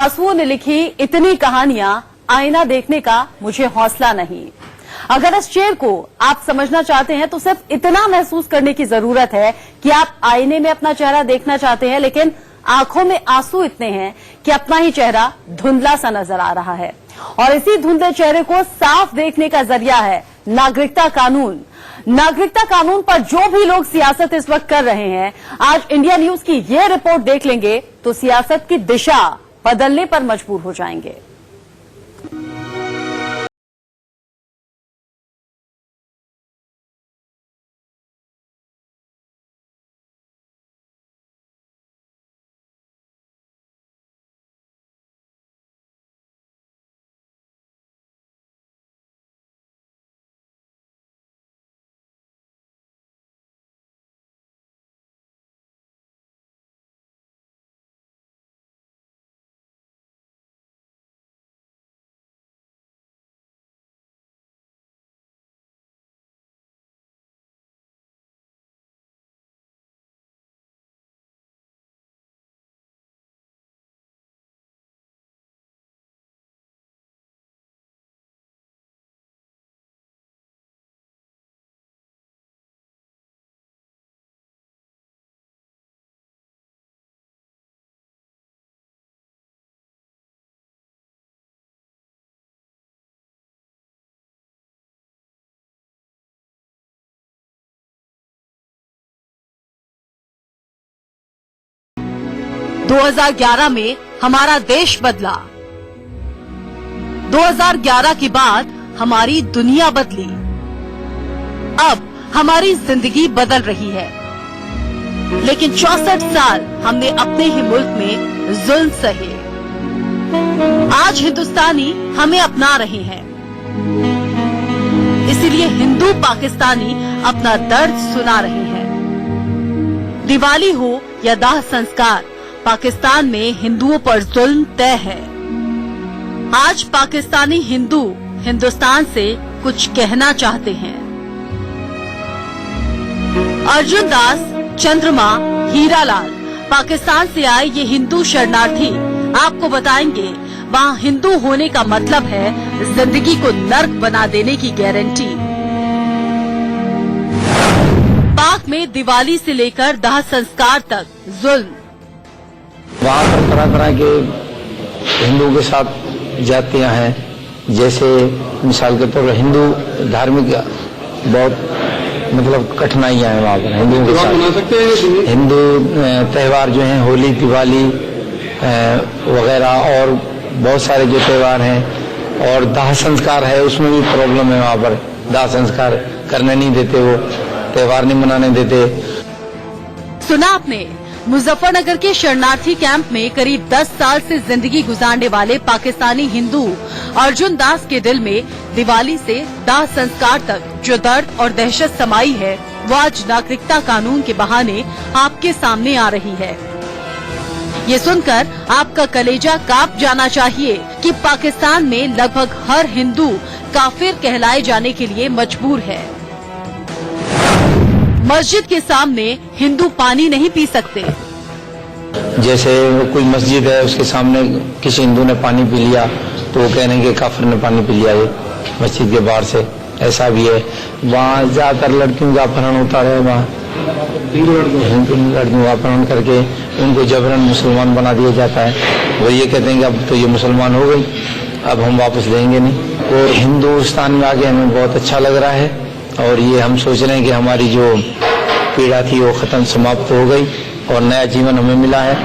आंसुओं ने लिखी इतनी कहानियां, आईना देखने का मुझे हौसला नहीं। अगर इस शेर को आप समझना चाहते हैं तो सिर्फ इतना महसूस करने की जरूरत है कि आप आईने में अपना चेहरा देखना चाहते हैं, लेकिन आंखों में आंसू इतने हैं कि अपना ही चेहरा धुंधला सा नजर आ रहा है। और इसी धुंधले चेहरे को साफ देखने का जरिया है नागरिकता कानून। नागरिकता कानून पर जो भी लोग सियासत इस वक्त कर रहे हैं, आज इंडिया न्यूज की ये रिपोर्ट देख लेंगे तो सियासत की दिशा बदलने पर मजबूर हो जाएंगे। – 2011 में हमारा देश बदला। 2011 के बाद हमारी दुनिया बदली। अब हमारी जिंदगी बदल रही है, लेकिन 64 साल हमने अपने ही मुल्क में जुल्म सहे। आज हिंदुस्तानी हमें अपना रहे हैं, इसीलिए हिंदू पाकिस्तानी अपना दर्द सुना रहे हैं। दिवाली हो या दाह संस्कार, पाकिस्तान में हिंदुओं पर जुल्म तय है। आज पाकिस्तानी हिंदू हिंदुस्तान से कुछ कहना चाहते हैं। अर्जुन दास, चंद्रमा, हीरालाल, पाकिस्तान से आए ये हिंदू शरणार्थी आपको बताएंगे वहाँ हिंदू होने का मतलब है जिंदगी को नर्क बना देने की गारंटी। पाक में दिवाली से लेकर दाह संस्कार तक जुल्म। वहाँ पर तरह तरह के हिंदुओं के साथ जातियां हैं। जैसे मिसाल के तौर पर हिंदू धार्मिक बहुत मतलब कठिनाइयां हैं वहाँ पर हिंदुओं के साथ। हिंदू त्यौहार जो हैं, होली, दिवाली वगैरह और बहुत सारे जो त्यौहार हैं, और दाह संस्कार है उसमें भी प्रॉब्लम है। वहाँ पर दाह संस्कार करने नहीं देते, वो त्यौहार नहीं मनाने देते। सुना आपने, मुजफ्फरनगर के शरणार्थी कैंप में करीब 10 साल से जिंदगी गुजारने वाले पाकिस्तानी हिंदू अर्जुन दास के दिल में दिवाली से दाह संस्कार तक जो दर्द और दहशत समाई है, वो आज नागरिकता कानून के बहाने आपके सामने आ रही है। ये सुनकर आपका कलेजा कांप जाना चाहिए कि पाकिस्तान में लगभग हर हिंदू काफिर कहलाए जाने के लिए मजबूर है। मस्जिद के सामने हिंदू पानी नहीं पी सकते। जैसे कोई मस्जिद है, उसके सामने किसी हिंदू ने पानी पी लिया तो वो कहने के काफिर ने पानी पी लिया ये मस्जिद के बाहर से। ऐसा भी है। वहाँ ज्यादातर लड़कियों का अपहरण होता है। वहाँ लड़कियों का अपहरण करके उनको जबरन मुसलमान बना दिया जाता है। वो ये कहते हैं कि अब तो ये मुसलमान हो गई, अब हम वापस देंगे नहीं। और हिंदुस्तान में आके हमें बहुत अच्छा लग रहा है, और ये हम सोच रहे हैं कि हमारी जो पीड़ा थी वो खत्म, समाप्त हो गई और नया जीवन हमें मिला है।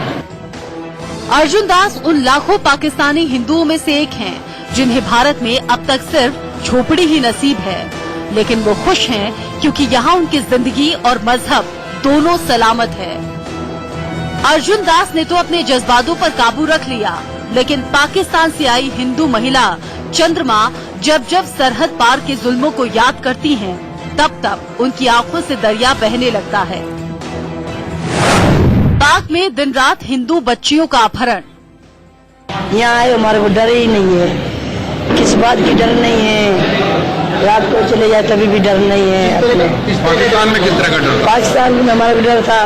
अर्जुन दास उन लाखों पाकिस्तानी हिंदुओं में से एक हैं जिन्हें भारत में अब तक सिर्फ झोपड़ी ही नसीब है, लेकिन वो खुश हैं क्योंकि यहाँ उनकी जिंदगी और मजहब दोनों सलामत है। अर्जुन दास ने तो अपने जज्बातों पर काबू रख लिया, लेकिन पाकिस्तान से आई हिंदू महिला चंद्रमा जब जब सरहद पार के जुल्मों को याद करती हैं, तब तब उनकी आंखों से दरिया बहने लगता है। पाक में दिन रात हिंदू बच्चियों का अपहरण। यहाँ आए हमारे को डर ही नहीं है, किस बात की डर नहीं है। रात को चले जाए तभी भी डर नहीं है। पाकिस्तान में किस तरह का डर? पाकिस्तान में हमारा भी डर था,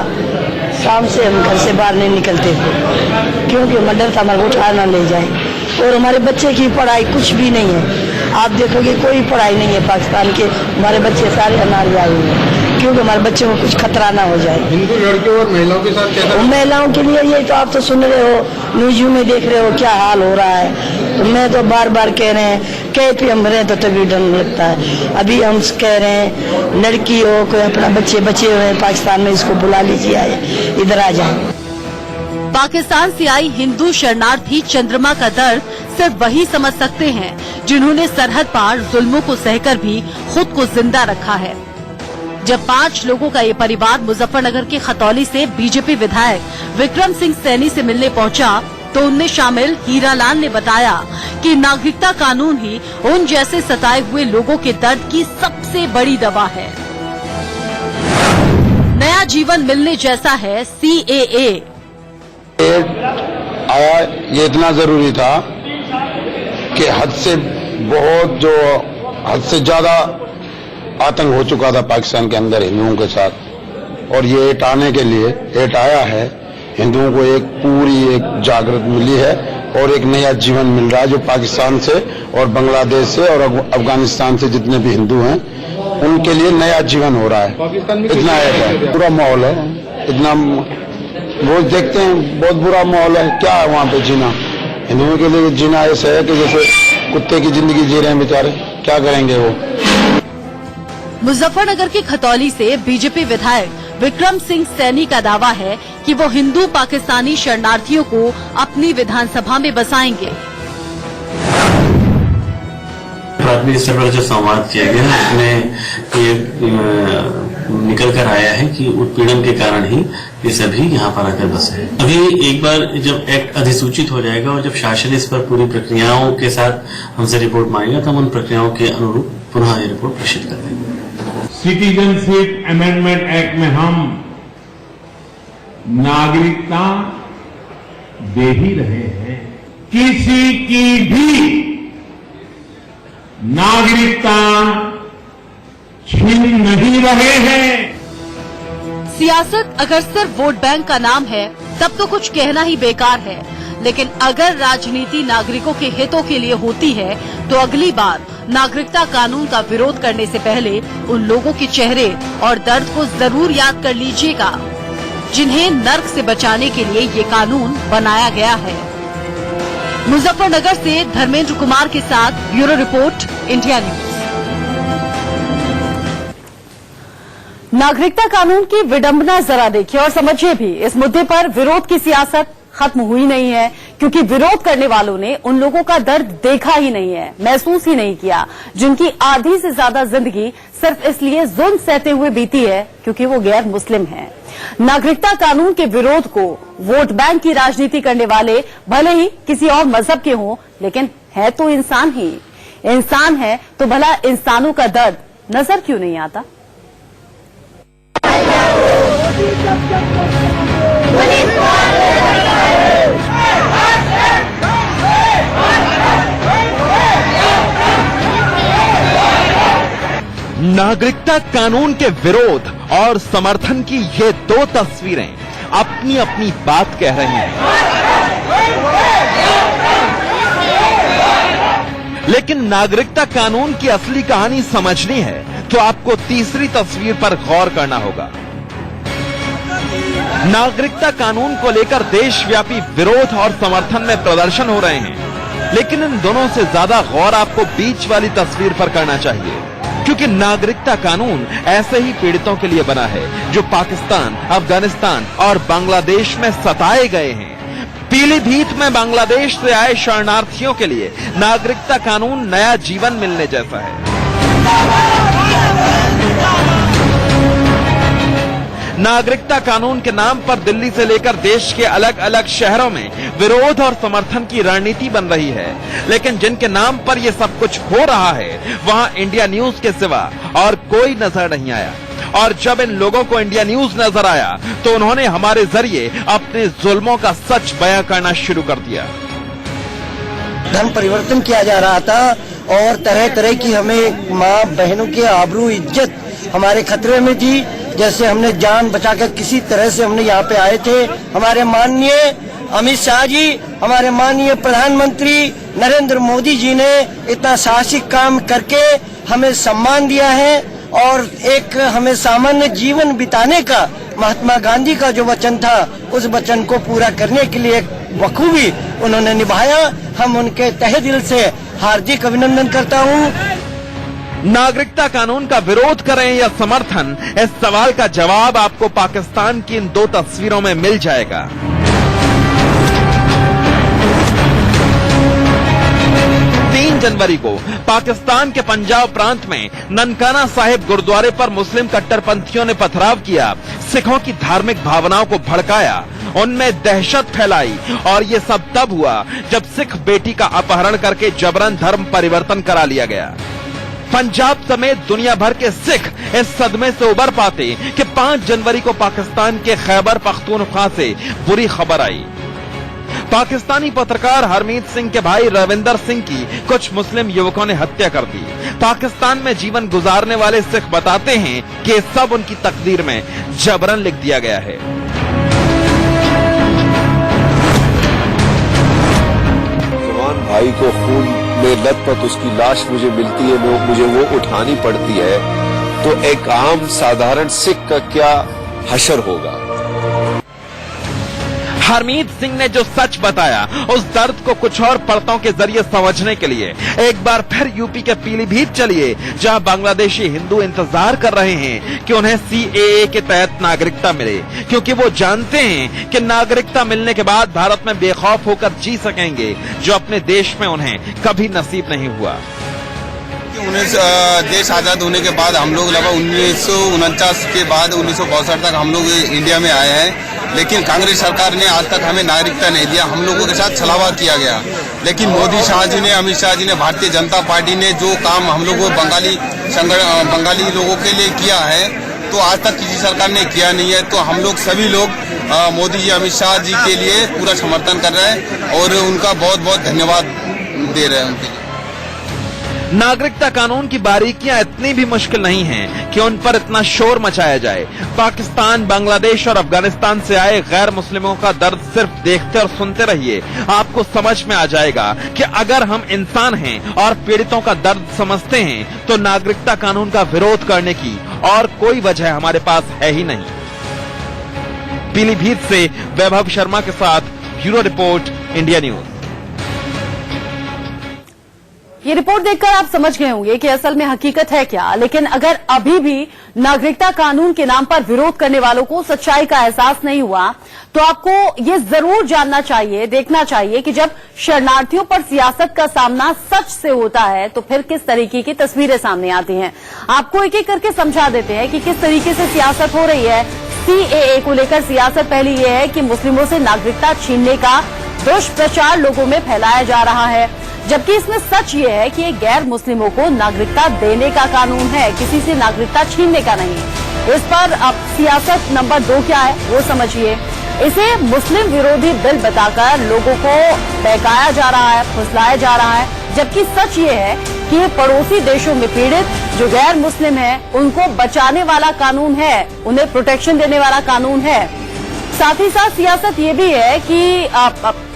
शाम से हम घर से बाहर नहीं निकलते थे, क्योंकि हमें डर था हमारे को उठा ना ले जाए। और हमारे बच्चे की पढ़ाई कुछ भी नहीं है, आप देखोगे कोई पढ़ाई नहीं है पाकिस्तान के, हमारे बच्चे सारे अनार आए हुए हैं, क्योंकि हमारे बच्चों को कुछ खतरा ना हो जाए। हिंदू लड़कियों और महिलाओं के साथ कैसा? महिलाओं के लिए ये तो आप तो सुन रहे हो, न्यूज में देख रहे हो क्या हाल हो रहा है। तो मैं तो बार बार कह रहे हैं, कह पे हम रहे तो तभी डर लगता है। अभी हम कह रहे हैं लड़की हो कोई अपना बच्चे बचे हुए हैं पाकिस्तान में, इसको बुला लीजिए, आए इधर आ जाए। पाकिस्तान से आई हिंदू शरणार्थी चंद्रमा का दर्द सिर्फ वही समझ सकते हैं जिन्होंने सरहद पार जुल्मों को सहकर भी खुद को जिंदा रखा है। जब 5 लोगों का ये परिवार मुजफ्फरनगर के खतौली से बीजेपी विधायक विक्रम सिंह सैनी से मिलने पहुंचा, तो उनमें शामिल हीरालाल ने बताया कि नागरिकता कानून ही उन जैसे सताए हुए लोगों के दर्द की सबसे बड़ी दवा है। नया जीवन मिलने जैसा है CAA। आया ये इतना जरूरी था कि हद से ज्यादा आतंक हो चुका था पाकिस्तान के अंदर हिंदुओं के साथ, और ये एट आने के लिए एट आया है। हिंदुओं को एक जागृत मिली है और एक नया जीवन मिल रहा है, जो पाकिस्तान से और बांग्लादेश से और अफगानिस्तान से जितने भी हिंदू हैं उनके लिए नया जीवन हो रहा है। इतना है, बुरा माहौल है, इतना रोज देखते हैं, बहुत बुरा माहौल है। क्या है वहाँ पे जीना? हिंदुओं के लिए जीना ऐसा है कि जैसे कुत्ते की जिंदगी जी रहे हैं बेचारे, क्या करेंगे वो। मुजफ्फरनगर की खतौली से बीजेपी विधायक विक्रम सिंह सैनी का दावा है कि वो हिंदू पाकिस्तानी शरणार्थियों को अपनी विधानसभा में बसाएंगे। प्राथमिक स्तर पर जो संवाद किया गया उसमें ये निकल कर आया है कि उत्पीड़न के कारण ही ये सभी यहाँ पर आकर बसे हैं। अभी एक बार जब एक्ट अधिसूचित हो जाएगा और जब शासन इस पर पूरी प्रक्रियाओं के साथ हमसे रिपोर्ट मांगेगा तो हम उन प्रक्रियाओं के अनुरूप पुनः ये रिपोर्ट प्रेषित कर देंगे। सिटीजनशिप अमेंडमेंट एक्ट में हम नागरिकता दे ही रहे हैं, किसी की भी नागरिकता छीन नहीं रहे हैं। सियासत अगर सिर्फ वोट बैंक का नाम है तब तो कुछ कहना ही बेकार है, लेकिन अगर राजनीति नागरिकों के हितों के लिए होती है तो अगली बार नागरिकता कानून का विरोध करने से पहले उन लोगों के चेहरे और दर्द को जरूर याद कर लीजिएगा जिन्हें नर्क से बचाने के लिए ये कानून बनाया गया है। मुजफ्फरनगर से धर्मेंद्र कुमार के साथ ब्यूरो रिपोर्ट, इंडिया न्यूज। नागरिकता कानून की विडंबना जरा देखिए और समझिए भी, इस मुद्दे पर विरोध की सियासत खत्म हुई नहीं है, क्योंकि विरोध करने वालों ने उन लोगों का दर्द देखा ही नहीं है, महसूस ही नहीं किया, जिनकी आधी से ज्यादा जिंदगी सिर्फ इसलिए जुल्म सहते हुए बीती है क्योंकि वो गैर मुस्लिम हैं। नागरिकता कानून के विरोध को वोट बैंक की राजनीति करने वाले भले ही किसी और मजहब के हों, लेकिन है तो इंसान ही। इंसान है तो भला इंसानों का दर्द नजर क्यों नहीं आता? नागरिकता कानून के विरोध और समर्थन की ये 2 तस्वीरें अपनी अपनी बात कह रही हैं। लेकिन नागरिकता कानून की असली कहानी समझनी है तो आपको तीसरी तस्वीर पर गौर करना होगा। नागरिकता कानून को लेकर देशव्यापी विरोध और समर्थन में प्रदर्शन हो रहे हैं, लेकिन इन दोनों से ज्यादा गौर आपको बीच वाली तस्वीर पर करना चाहिए, क्योंकि नागरिकता कानून ऐसे ही पीड़ितों के लिए बना है जो पाकिस्तान, अफगानिस्तान और बांग्लादेश में सताए गए हैं। पीलीभीत में बांग्लादेश से आए शरणार्थियों के लिए नागरिकता कानून नया जीवन मिलने जैसा है। नागरिकता कानून के नाम पर दिल्ली से लेकर देश के अलग अलग शहरों में विरोध और समर्थन की रणनीति बन रही है, लेकिन जिनके नाम पर यह सब कुछ हो रहा है वहां इंडिया न्यूज के सिवा और कोई नजर नहीं आया। और जब इन लोगों को इंडिया न्यूज नजर आया तो उन्होंने हमारे जरिए अपने जुल्मों का सच बयां करना शुरू कर दिया। धर्म परिवर्तन किया जा रहा था और तरह तरह की हमें माँ बहनों की आबरू इज्जत हमारे खतरे में थी। जैसे हमने जान बचाकर किसी तरह से हमने यहाँ पे आए थे। हमारे माननीय अमित शाह जी, हमारे माननीय प्रधानमंत्री नरेंद्र मोदी जी ने इतना साहसिक काम करके हमें सम्मान दिया है और एक हमें सामान्य जीवन बिताने का महात्मा गांधी का जो वचन था, उस वचन को पूरा करने के लिए बखूबी उन्होंने निभाया। हम उनके तहे दिल से हार्दिक अभिनंदन करता हूँ। नागरिकता कानून का विरोध करें या समर्थन, इस सवाल का जवाब आपको पाकिस्तान की इन 2 तस्वीरों में मिल जाएगा। जनवरी को पाकिस्तान के पंजाब प्रांत में ननकाना साहिब गुरुद्वारे पर मुस्लिम कट्टरपंथियों ने पथराव किया, सिखों की धार्मिक भावनाओं को भड़काया, उनमें दहशत फैलाई और ये सब तब हुआ जब सिख बेटी का अपहरण करके जबरन धर्म परिवर्तन करा लिया गया। पंजाब समेत दुनिया भर के सिख इस सदमे से उबर पाते कि 5 जनवरी को पाकिस्तान के खैबर पख्तूनख्वा से बुरी खबर आई। पाकिस्तानी पत्रकार हरमीत सिंह के भाई रविंदर सिंह की कुछ मुस्लिम युवकों ने हत्या कर दी। पाकिस्तान में जीवन गुजारने वाले सिख बताते हैं कि सब उनकी तकदीर में जबरन लिख दिया गया है। जवान भाई को खून में लथपथ उसकी लाश मुझे मिलती है, मुझे वो उठानी पड़ती है, तो एक आम साधारण सिख का क्या हशर होगा। हरमीत सिंह ने जो सच बताया, उस दर्द को कुछ और परतों के जरिए समझने के लिए एक बार फिर यूपी के पीलीभीत चलिए, जहां बांग्लादेशी हिंदू इंतजार कर रहे हैं कि उन्हें CAA के तहत नागरिकता मिले, क्योंकि वो जानते हैं कि नागरिकता मिलने के बाद भारत में बेखौफ होकर जी सकेंगे, जो अपने देश में उन्हें कभी नसीब नहीं हुआ। देश आजाद होने के बाद हम लोग लगभग 1949 के बाद 1962 तक हम लोग इंडिया में आए हैं, लेकिन कांग्रेस सरकार ने आज तक हमें नागरिकता नहीं दिया। हम लोगों के साथ छलावा किया गया, लेकिन मोदी शाह जी ने, अमित शाह जी ने, भारतीय जनता पार्टी ने जो काम हम लोगों बंगाली लोगों के लिए किया है, तो आज तक किसी सरकार ने किया नहीं है। तो हम लोग सभी लोग मोदी जी, अमित शाह जी के लिए पूरा समर्थन कर रहे हैं और उनका बहुत बहुत धन्यवाद दे रहे हैं उनके लिए। नागरिकता कानून की बारीकियां इतनी भी मुश्किल नहीं हैं कि उन पर इतना शोर मचाया जाए। पाकिस्तान, बांग्लादेश और अफगानिस्तान से आए गैर मुस्लिमों का दर्द सिर्फ देखते और सुनते रहिए, आपको समझ में आ जाएगा कि अगर हम इंसान हैं और पीड़ितों का दर्द समझते हैं, तो नागरिकता कानून का विरोध करने की और कोई वजह हमारे पास है ही नहीं। पीलीभीत से वैभव शर्मा के साथ ब्यूरो रिपोर्ट, इंडिया न्यूज। ये रिपोर्ट देखकर आप समझ गए होंगे कि असल में हकीकत है क्या, लेकिन अगर अभी भी नागरिकता कानून के नाम पर विरोध करने वालों को सच्चाई का एहसास नहीं हुआ, तो आपको ये जरूर जानना चाहिए, देखना चाहिए कि जब शरणार्थियों पर सियासत का सामना सच से होता है, तो फिर किस तरीके की तस्वीरें सामने आती हैं। आपको एक एक करके समझा देते हैं कि किस तरीके से सियासत हो रही है। CAA को लेकर सियासत पहली ये है कि मुस्लिमों से नागरिकता छीनने का दुष्प्रचार लोगों में फैलाया जा रहा है, जबकि इसमें सच ये है कि ये गैर मुस्लिमों को नागरिकता देने का कानून है, किसी से नागरिकता छीनने का नहीं। इस पर अब सियासत नंबर 2 क्या है वो समझिए। इसे मुस्लिम विरोधी बिल बताकर लोगों को बहकाया जा रहा है, फुसलाया जा रहा है, जबकि सच ये है कि ये पड़ोसी देशों में पीड़ित जो गैर मुस्लिम है, उनको बचाने वाला कानून है, उन्हें प्रोटेक्शन देने वाला कानून है। साथ ही साथ सियासत ये भी है कि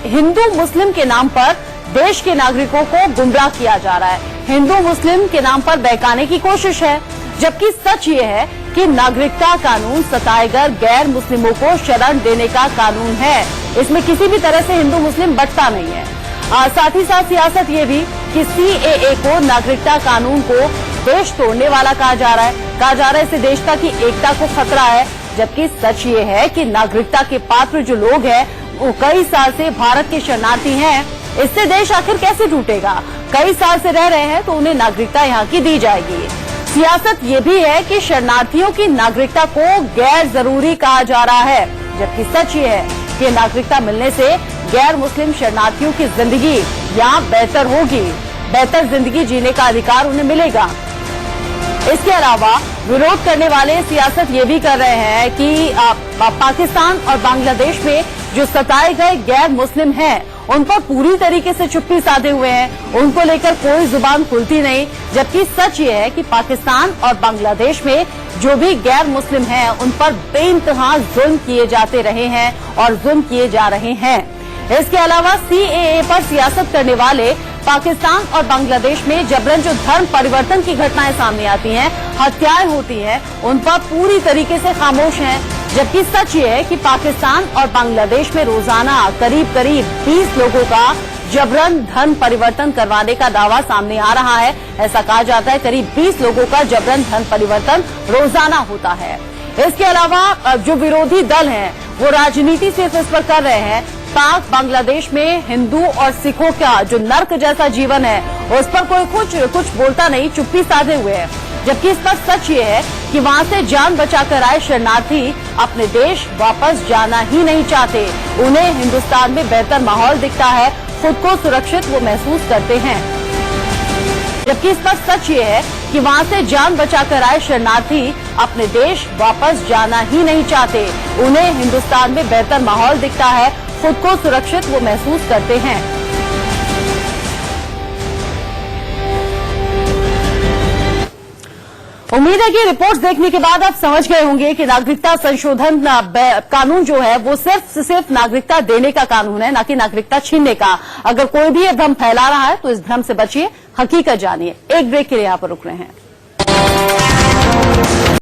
हिंदू मुस्लिम के नाम पर देश के नागरिकों को गुमराह किया जा रहा है, हिंदू मुस्लिम के नाम पर बहकाने की कोशिश है, जबकि सच ये है कि नागरिकता कानून सताएगर गैर मुस्लिमों को शरण देने का कानून है। इसमें किसी भी तरह से हिंदू मुस्लिम बटता नहीं है। साथ ही साथ सियासत ये भी कि CAA को, नागरिकता कानून को देश तोड़ने वाला कहा जा रहा है, इससे देशता की एकता को खतरा है, जबकि सच ये है कि नागरिकता के पात्र जो लोग हैं वो कई साल से भारत के शरणार्थी हैं। इससे देश आखिर कैसे टूटेगा? कई साल से रह रहे हैं तो उन्हें नागरिकता यहाँ की दी जाएगी। सियासत ये भी है कि शरणार्थियों की नागरिकता को गैर जरूरी कहा जा रहा है, जबकि सच ये है कि नागरिकता मिलने से गैर मुस्लिम शरणार्थियों की जिंदगी यहाँ बेहतर होगी, बेहतर जिंदगी जीने का अधिकार उन्हें मिलेगा। इसके अलावा विरोध करने वाले सियासत ये भी कर रहे हैं कि पाकिस्तान और बांग्लादेश में जो सताए गए गैर मुस्लिम हैं, उन पर पूरी तरीके से चुप्पी साधे हुए हैं, उनको लेकर कोई जुबान खुलती नहीं। जबकि सच ये है कि पाकिस्तान और बांग्लादेश में जो भी गैर मुस्लिम हैं उन पर बेइंतहा जुल्म किए जाते रहे हैं और जुल्म किए जा रहे हैं। इसके अलावा CAA पर सियासत करने वाले पाकिस्तान और बांग्लादेश में जबरन जो धर्म परिवर्तन की घटनाएं सामने आती हैं, हत्याएं होती हैं, उन पर पूरी तरीके से खामोश हैं। जबकि सच ये है कि पाकिस्तान और बांग्लादेश में रोजाना करीब 20 लोगों का जबरन धर्म परिवर्तन करवाने का दावा सामने आ रहा है। ऐसा कहा जाता है करीब 20 लोगों का जबरन धर्म परिवर्तन रोजाना होता है। इसके अलावा जो विरोधी दल हैं वो राजनीति सिर्फ इस पर कर रहे हैं, पाक बांग्लादेश में हिंदू और सिखों का जो नर्क जैसा जीवन है उस पर कोई कुछ बोलता नहीं, चुप्पी साधे हुए है। जबकि इस पर सच ये है कि वहां से जान बचाकर आए शरणार्थी अपने देश वापस जाना ही नहीं चाहते। उन्हें हिंदुस्तान में बेहतर माहौल दिखता है, खुद को सुरक्षित वो महसूस करते हैं। जबकि इस पर सच ये है कि वहां से जान बचाकर आए शरणार्थी अपने देश वापस जाना ही नहीं चाहते। उन्हें हिंदुस्तान में बेहतर माहौल दिखता है, खुद को सुरक्षित वो महसूस करते हैं। उम्मीद है कि रिपोर्ट्स देखने के बाद आप समझ गए होंगे कि नागरिकता संशोधन कानून जो है वो सिर्फ नागरिकता देने का कानून है, ना कि नागरिकता छीनने का। अगर कोई भी ये भ्रम फैला रहा है तो इस भ्रम से बचिए, हकीकत जानिए। एक ब्रेक के लिए यहाँ पर रुक रहे हैं।